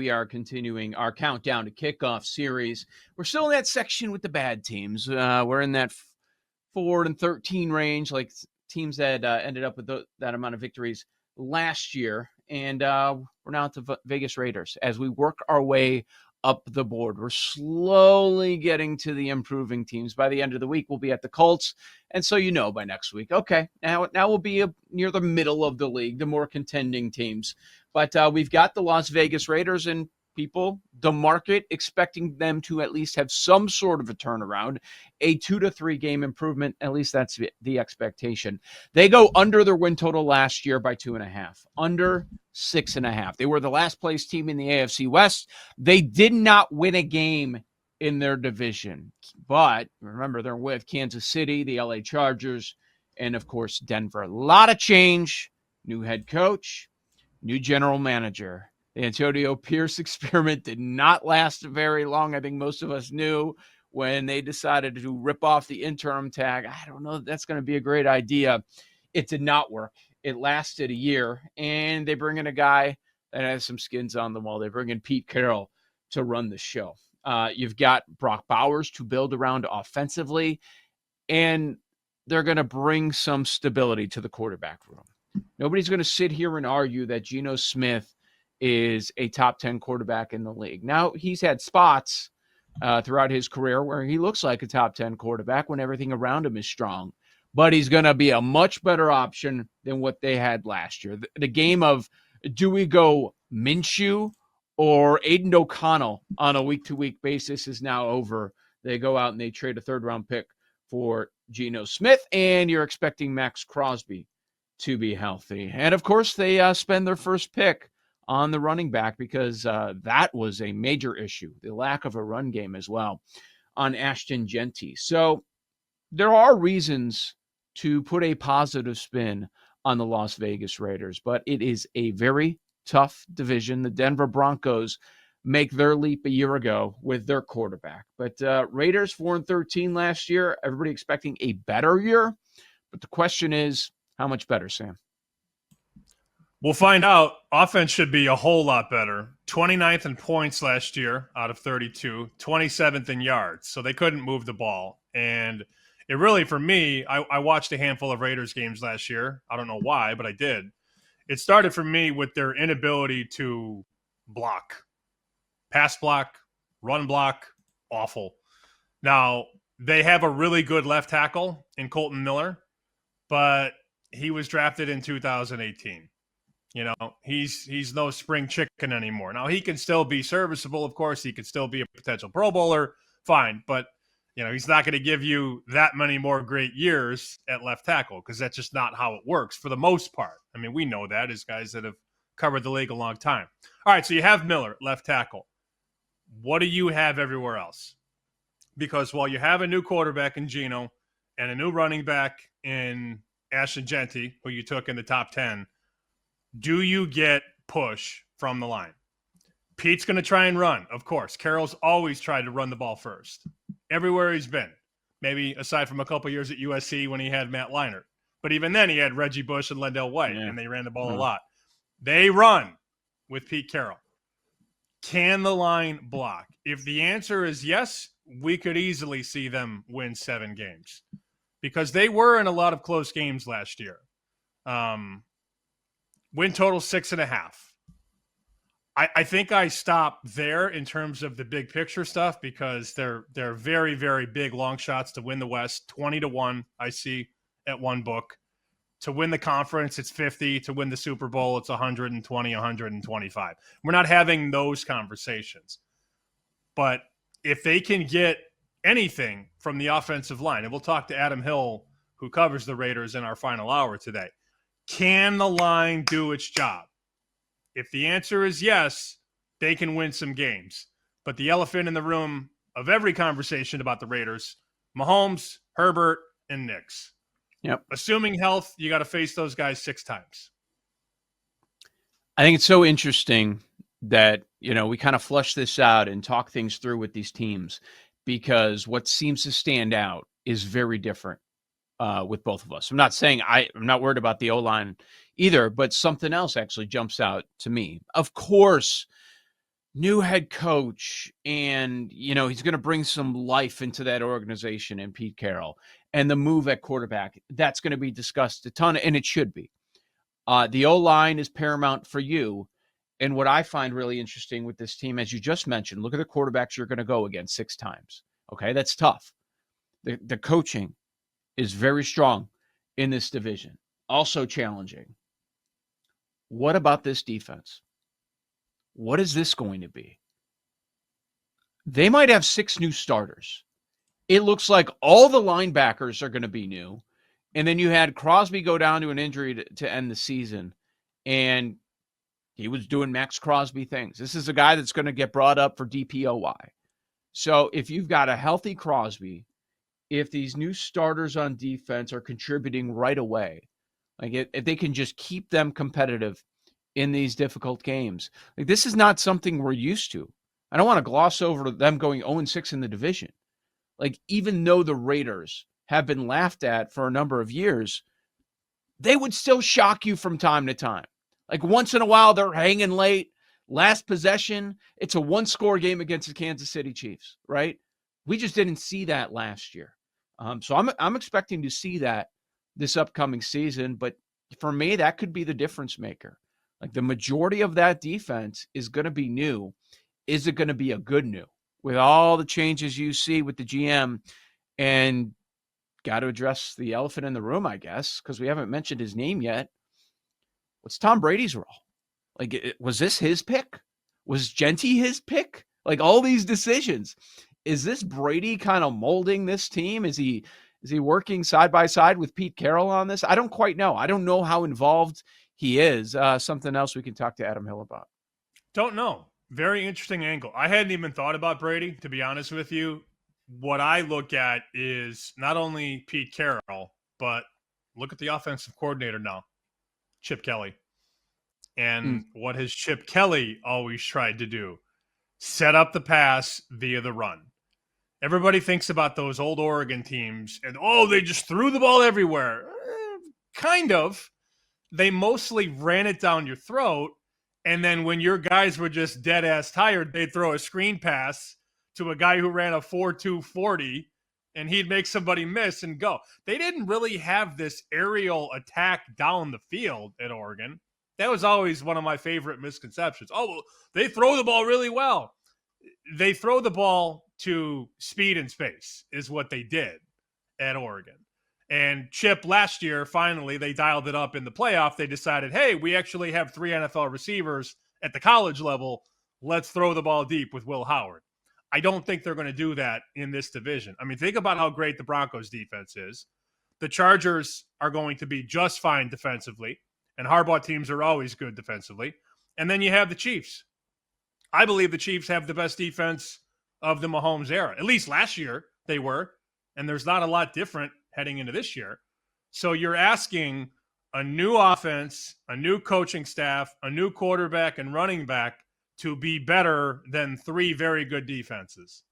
we are continuing our countdown to kickoff series. We're still in that section with the bad teams. We're in that 4-13 range, like teams that ended up with that amount of victories last year. And we're now at the Vegas Raiders as we work our way up the board. We're slowly getting to the improving teams. By the end of the week, we'll be at the Colts. And so by next week, okay, now we'll be near the middle of the league, the more contending teams. But we've got the Las Vegas Raiders and people, the market, expecting them to at least have some sort of a turnaround, a 2 to 3 game improvement. At least that's the expectation. They go under their win total last year by 2.5, under 6.5. They were the last place team in the AFC West. They did not win a game in their division, but remember, they're with Kansas City, the LA Chargers, and of course, Denver. A lot of change, new head coach, new general manager. The Antonio Pierce experiment did not last very long. I think most of us knew when they decided to rip off the interim tag. I don't know if that's going to be a great idea. It did not work. It lasted a year, and they bring in a guy that has some skins on the wall. They bring in Pete Carroll to run the show. You've got Brock Bowers to build around offensively, and they're going to bring some stability to the quarterback room. Nobody's going to sit here and argue that Geno Smith is a top 10 quarterback in the league. Now, he's had spots throughout his career where he looks like a top 10 quarterback when everything around him is strong, but he's going to be a much better option than what they had last year. The game of, do we go Minshew or Aiden O'Connell on a week-to-week basis is now over. They go out and they trade a third-round pick for Geno Smith, and you're expecting Max Crosby to be healthy. And, of course, they spend their first pick on the running back because that was a major issue, the lack of a run game as well on Ashton Jeanty. So there are reasons to put a positive spin on the Las Vegas Raiders, but it is a very tough division. The Denver Broncos make their leap a year ago with their quarterback. But Raiders 4-13 last year, everybody expecting a better year. But the question is, how much better, Sam? We'll find out. Offense should be a whole lot better. 29th in points last year out of 32, 27th in yards. So they couldn't move the ball. And it really, for me, I watched a handful of Raiders games last year. I don't know why, but I did. It started for me with their inability to block. Pass block, run block, awful. Now, they have a really good left tackle in Colton Miller, but he was drafted in 2018. He's no spring chicken anymore. Now, he can still be serviceable, of course. He could still be a potential Pro Bowler, fine. But, he's not going to give you that many more great years at left tackle because that's just not how it works for the most part. I mean, we know that as guys that have covered the league a long time. All right, so you have Miller, left tackle. What do you have everywhere else? Because while you have a new quarterback in Geno and a new running back in Ashton Jeanty, who you took in the top 10, do you get push from the line? Pete's going to try and run, of course. Carroll's always tried to run the ball first, everywhere he's been. Maybe aside from a couple years at USC when he had Matt Leinart. But even then, he had Reggie Bush and Lendell White, and they ran the ball a lot. They run with Pete Carroll. Can the line block? If the answer is yes, we could easily see them win 7 games because they were in a lot of close games last year. Win total 6.5. I think I stop there in terms of the big picture stuff because they're very, very big long shots to win the West. 20-1, I see at one book. To win the conference, it's 50. To win the Super Bowl, it's 120, 125. We're not having those conversations. But if they can get anything from the offensive line, and we'll talk to Adam Hill, who covers the Raiders in our final hour today, can the line do its job? If the answer is yes, they can win some games. But the elephant in the room of every conversation about the Raiders, Mahomes, Herbert, and Nix. Yep. Assuming health, you got to face those guys 6 times. I think it's so interesting that, we kind of flush this out and talk things through with these teams because what seems to stand out is very different with both of us. I'm not saying I'm not worried about the O-line either, but something else actually jumps out to me. Of course, new head coach, and he's going to bring some life into that organization, and Pete Carroll, and the move at quarterback, that's going to be discussed a ton, and it should be. The O-line is paramount for you. And what I find really interesting with this team, as you just mentioned, look at the quarterbacks you're going to go against 6 times. Okay, that's tough. The coaching is very strong in this division. Also challenging. What about this defense? What is this going to be? They might have 6 new starters. It looks like all the linebackers are going to be new. And then you had Crosby go down to an injury to end the season. And he was doing Max Crosby things. This is a guy that's going to get brought up for DPOY. So if you've got a healthy Crosby, if these new starters on defense are contributing right away, like if they can just keep them competitive in these difficult games, like this is not something we're used to. I don't want to gloss over them going 0-6 in the division. Like, even though the Raiders have been laughed at for a number of years, they would still shock you from time to time. Like, once in a while, they're hanging late. Last possession, it's a 1-score game against the Kansas City Chiefs, right? We just didn't see that last year. So I'm expecting to see that this upcoming season. But for me, that could be the difference maker. Like, the majority of that defense is going to be new. Is it going to be a good new? With all the changes you see with the GM, and got to address the elephant in the room, I guess, because we haven't mentioned his name yet. What's Tom Brady's role? Like, was this his pick? Was Jeanty his pick? Like, all these decisions. Is this Brady kind of molding this team? Is he working side by side with Pete Carroll on this? I don't quite know. I don't know how involved he is. Something else we can talk to Adam Hill about. Don't know. Very interesting angle. I hadn't even thought about Brady, to be honest with you. What I look at is not only Pete Carroll, but look at the offensive coordinator now, Chip Kelly. And what has Chip Kelly always tried to do? Set up the pass via the run. Everybody thinks about those old Oregon teams and, they just threw the ball everywhere. Kind of. They mostly ran it down your throat. And then when your guys were just dead ass tired, they'd throw a screen pass to a guy who ran a 4.2 40, and he'd make somebody miss and go. They didn't really have this aerial attack down the field at Oregon. That was always one of my favorite misconceptions. They throw the ball really well. They throw the ball to speed and space is what they did at Oregon. And Chip last year, finally, they dialed it up in the playoff. They decided, hey, we actually have 3 NFL receivers at the college level. Let's throw the ball deep with Will Howard. I don't think they're going to do that in this division. I mean, think about how great the Broncos defense is. The Chargers are going to be just fine defensively, and Harbaugh teams are always good defensively. And then you have the Chiefs. I believe the Chiefs have the best defense of the Mahomes era. At least last year they were, and there's not a lot different heading into this year. So you're asking a new offense, a new coaching staff, a new quarterback and running back to be better than 3 very good defenses.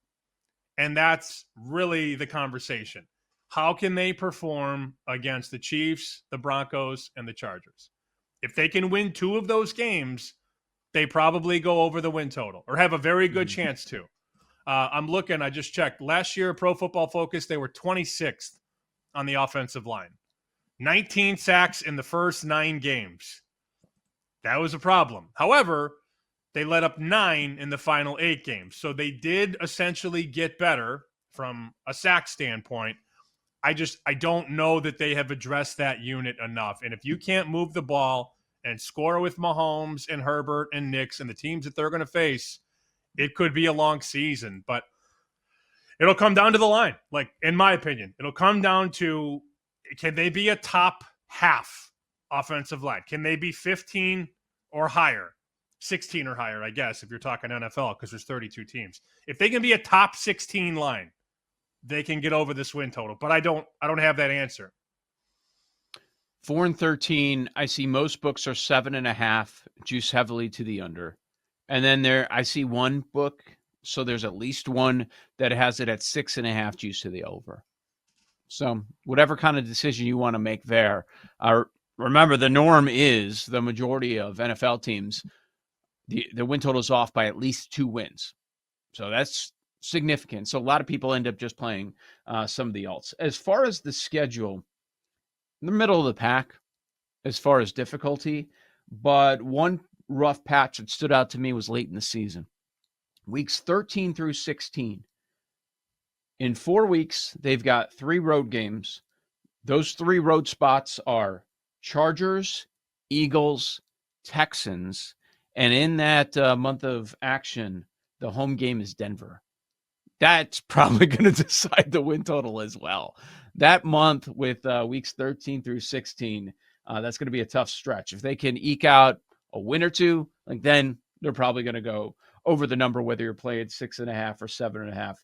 And that's really the conversation. How can they perform against the Chiefs, the Broncos, and the Chargers? If they can win 2 of those games, they probably go over the win total or have a very good chance to. I'm looking, I just checked. Last year, Pro Football Focus, they were 26th on the offensive line. 19 sacks in the first 9 games. That was a problem. However, they let up 9 in the final 8 games. So they did essentially get better from a sack standpoint. I don't know that they have addressed that unit enough. And if you can't move the ball and score with Mahomes and Herbert and Knicks and the teams that they're going to face, it could be a long season. But it'll come down to the line. Like, in my opinion, it'll come down to, can they be a top half offensive line? Can they be 15 or higher? 16 or higher, I guess, if you're talking NFL, because there's 32 teams. If they can be a top 16 line, they can get over this win total. But I don't have that answer. 4-13. I see most books are 7.5, juice heavily to the under. And then I see one book, so there's at least one that has it at 6.5, juice to the over. So whatever kind of decision you want to make there. Remember, the norm is the majority of NFL teams The win total is off by at least 2 wins. So that's significant. So a lot of people end up just playing some of the alts. As far as the schedule, in the middle of the pack as far as difficulty, but one rough patch that stood out to me was late in the season. Weeks 13 through 16. In 4 weeks, they've got 3 road games. Those 3 road spots are Chargers, Eagles, Texans, and in that month of action, the home game is Denver. That's probably going to decide the win total as well. That month with weeks 13 through 16, that's going to be a tough stretch. If they can eke out a win or two, like then they're probably going to go over the number, whether you're playing 6.5 or 7.5,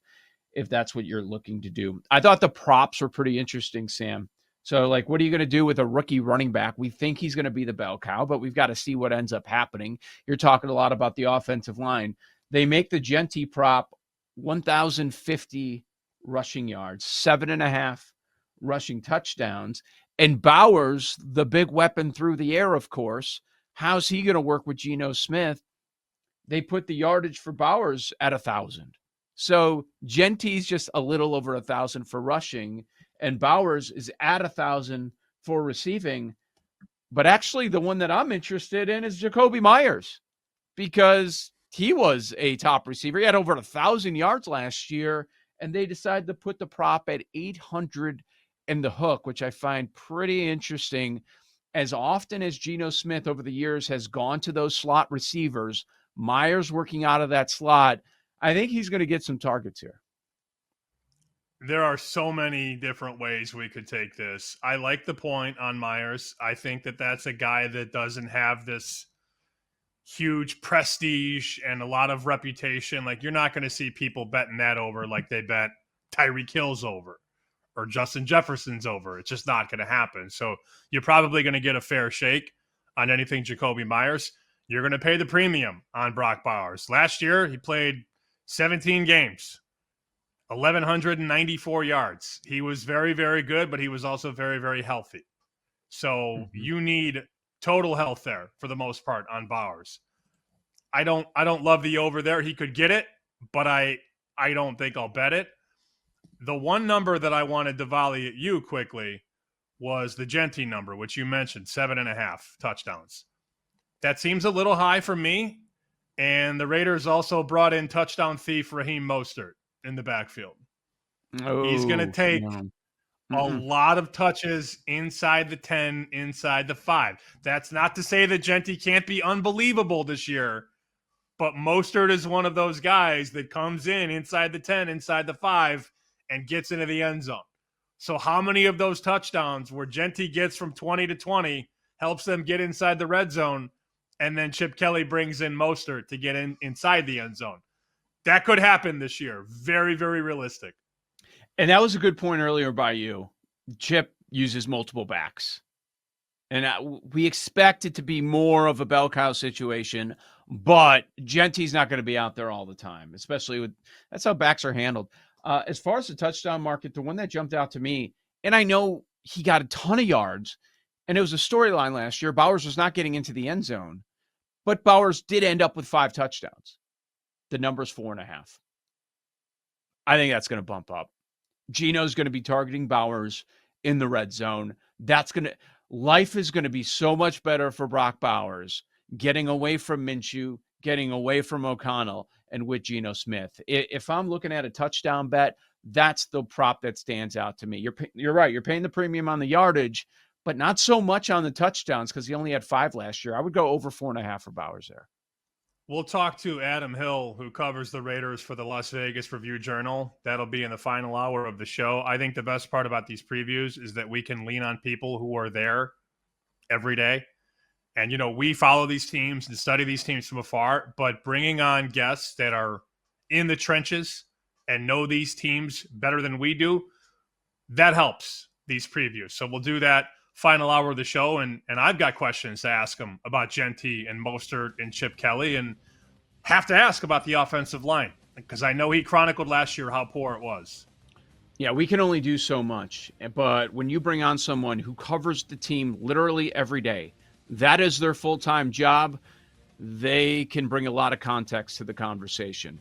if that's what you're looking to do. I thought the props were pretty interesting, Sam. So, like, what are you going to do with a rookie running back? We think he's going to be the bell cow, but we've got to see what ends up happening. You're talking a lot about the offensive line. They make the Jeanty prop 1,050 rushing yards, 7.5 rushing touchdowns. And Bowers, the big weapon through the air, of course, how's he going to work with Geno Smith? They put the yardage for Bowers at 1,000. So Jeanty's just a little over 1,000 for rushing, and Bowers is at 1,000 for receiving. But actually, the one that I'm interested in is Jakobi Meyers, because he was a top receiver. He had over 1,000 yards last year, and they decided to put the prop at 800 in the hook, which I find pretty interesting. As often as Geno Smith over the years has gone to those slot receivers, Meyers working out of that slot, I think he's going to get some targets here. There are so many different ways we could take this. I like the point on Meyers. I think that that's a guy that doesn't have this huge prestige and a lot of reputation. Like, you're not going to see people betting that over like they bet Tyreek Hill's over or Justin Jefferson's over. It's just not going to happen. So you're probably going to get a fair shake on anything Jakobi Meyers. You're going to pay the premium on Brock Bowers. Last year, he played 17 games, 1,194 yards. He was very, very good, but he was also very, very healthy. So you need total health there for the most part on Bowers. I don't love the over there. He could get it, but I don't think I'll bet it. The one number that I wanted to volley at you quickly was the Jeanty number, which you mentioned, 7.5 touchdowns. That seems a little high for me. And the Raiders also brought in touchdown thief Raheem Mostert in the backfield. He's going to take a lot of touches inside the 10, inside the 5. That's not to say that Jeanty can't be unbelievable this year, but Mostert is one of those guys that comes in inside the 10, inside the 5, and gets into the end zone. So how many of those touchdowns where Jeanty gets from 20 to 20 helps them get inside the red zone, and then Chip Kelly brings in Mostert to get inside the end zone? That could happen this year. Very, very realistic. And that was a good point earlier by you. Chip uses multiple backs. And we expect it to be more of a bell cow situation, but Jeanty's not going to be out there all the time, especially with that's how backs are handled. As far as the touchdown market, the one that jumped out to me, and I know he got a ton of yards, and it was a storyline last year. Bowers was not getting into the end zone, but Bowers did end up with 5 touchdowns. The number's 4.5. I think that's going to bump up. Geno's going to be targeting Bowers in the red zone. Life is going to be so much better for Brock Bowers, getting away from Minshew, getting away from O'Connell, and with Geno Smith. If I'm looking at a touchdown bet, that's the prop that stands out to me. You're right. You're paying the premium on the yardage, but not so much on the touchdowns because he only had 5 last year. I would go over 4.5 for Bowers there. We'll talk to Adam Hill, who covers the Raiders for the Las Vegas Review-Journal. That'll be in the final hour of the show. I think the best part about these previews is that we can lean on people who are there every day. And, we follow these teams and study these teams from afar, but bringing on guests that are in the trenches and know these teams better than we do, that helps these previews. So we'll do that final hour of the show, and I've got questions to ask him about Jeanty and Mostert and Chip Kelly, and have to ask about the offensive line because I know he chronicled last year how poor it was. Yeah, we can only do so much, but when you bring on someone who covers the team literally every day, that is their full-time job. they can bring a lot of context to the conversation.